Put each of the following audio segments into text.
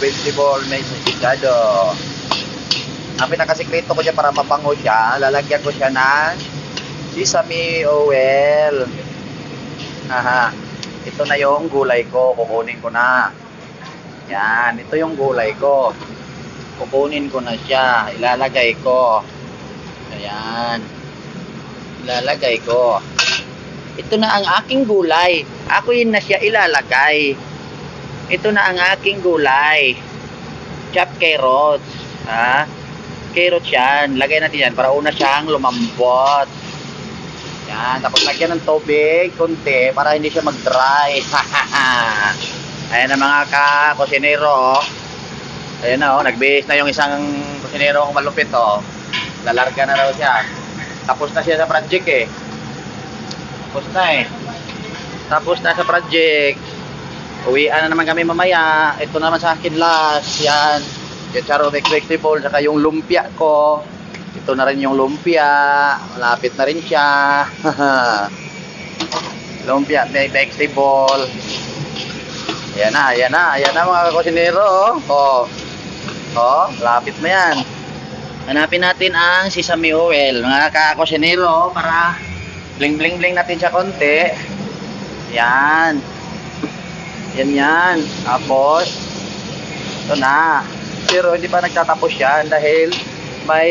vegetable mexicano. Ang pinakasikreto ko siya para mabango siya, lalagyan ko siya ng sesame oil. Aha. Ito na yung gulay ko, kukunin ko na. Yan, ito yung gulay ko. Kukunin ko na siya, ilalagay ko. Ayan. Ilalagay ko. Ito na ang aking gulay. Ako yun na siya ilalagay. Ito na ang aking gulay. Chopped carrots. Ha? Carrots yan. Lagay natin yan para una siyang lumambot. Yan. Tapos lagyan ng tubig, konti, para hindi siya mag-dry. Ayan na mga ka-kusinero. Ayan na, oh. Nag-base na yung isang kusinero kong malupit. Oh. Lalarga na raw siya. Tapos na siya sa project eh. Tapos na eh. Tapos na sa project. Uwian na naman kami mamaya. Ito naman sa akin last. Yan. Yung charo vegetable. Saka yung lumpia ko. Ito na rin yung lumpia. Malapit na rin siya. Lumpia vegetable. Ayan na, ayan na. Ayan na mga kusinero. Oh. Oh, lapit na yan. Hanapin natin ang sesame oil. Mga kakusinero. Para bling bling bling natin siya konti. Yan. Yan yan. Tapos ito na. Pero hindi pa nagtatapos yan dahil may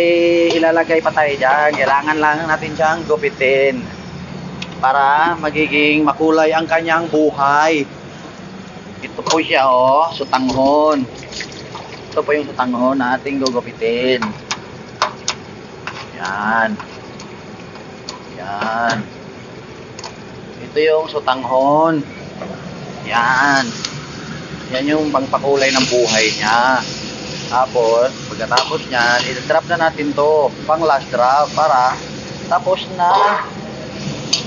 ilalagay pa tayo dyan. Kailangan lang natin siyang gupitin para magiging makulay ang kanyang buhay. Ito po siya oh, sutanghon. Ito po yung sutanghon na ating gugupitin. Yan. Yan. Ito yung sutanghon. Yan. Yan yung pangpakulay ng buhay niya. Tapos, pagkatapos niyan, i-drop na natin to pang last drop para tapos na.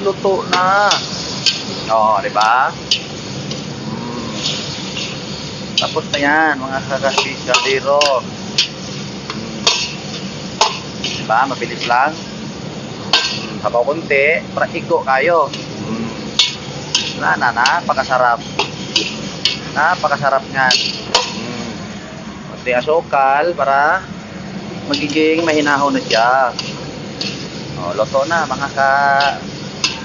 Luto na. O, diba? Tapos na yan, mga kakasikadero. Diba? Mabilis lang. Sabaw konti, para iko kayo. Napakasarap. Napakasarap nga. Konti asukal para magiging mahinahon na siya. O, luto na mga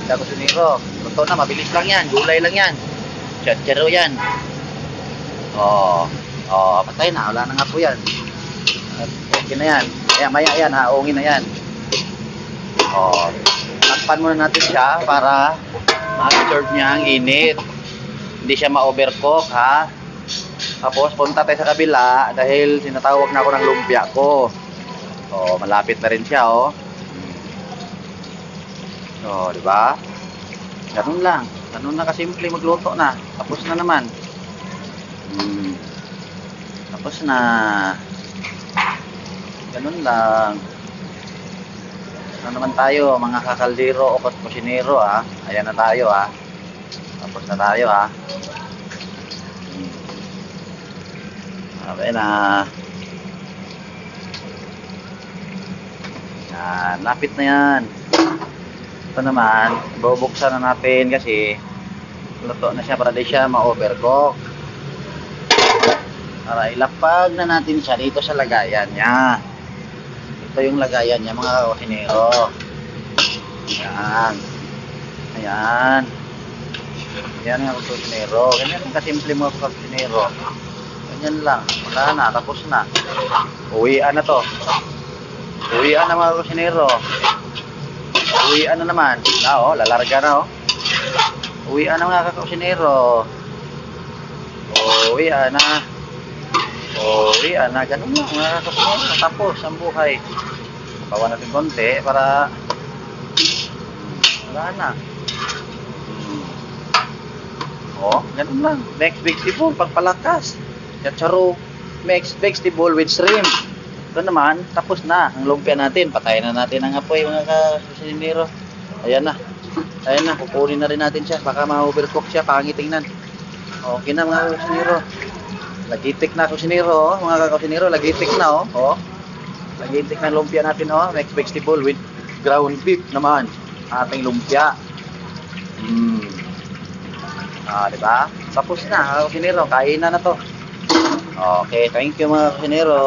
kakusinero. Luto na, mabilis lang yan. Gulay lang yan. Chatsero yan. Patay na. Wala na nga po yan. Okay na yan. Kaya maya yan, haungin na yan. Takpan muna natin siya para ma-absorb niya ang init. Hindi siya ma-overcook, ha? Tapos, punta tayo sa kabila dahil sinatawag na ako ng lumpia ko. Malapit na rin siya, oh. Diba? Ganun lang. Ganun na kasimple magluto na. Tapos na naman. Tapos na. Ganun lang. Ano naman tayo mga kakaldero o kusinero, ha? Ayan na tayo, ha? Tapos na tayo, ha? Okay na. Yan, lapit na yan. Ito naman, bubuksan na natin kasi luto na siya para di siya ma-overcook. Para ilapag na natin siya dito sa lagayan niya. Ito yung lagayan niya mga kusinero. Ayan. Ayan. Ayan mga kusinero. Ganyan ang kasimple mga kusinero. Ganyan lang. Wala na. Tapos na. Uwian na to. Uwian na mga kusinero. Uwian na naman. Lalarga na oh. Uwian na mga kusinero. Uwian na. Uwian na. Ganun lang mga kusinero. Tapos ang buhay. Bawa natin konti para wala na. Ganun lang. Next vegetable, pagpalakas. Charo, mixed vegetable with shrimp. Ito naman, tapos na. Ang lumpia natin, patayin na natin ang apoy mga kusinero. Ayan na. Ayan na, kukunin na rin natin siya. Baka ma-overcook siya, pangit tingnan. Okay na mga kusinero. Lagitik na kusinero, mga kusinero. Lagitik na, oh. Lagitik na lumpia natin, oh. Mixed vegetable with ground beef naman. Ating lumpia. Diba? Tapos na, kusinero. Kainan na to. Okay, thank you mga kusinero.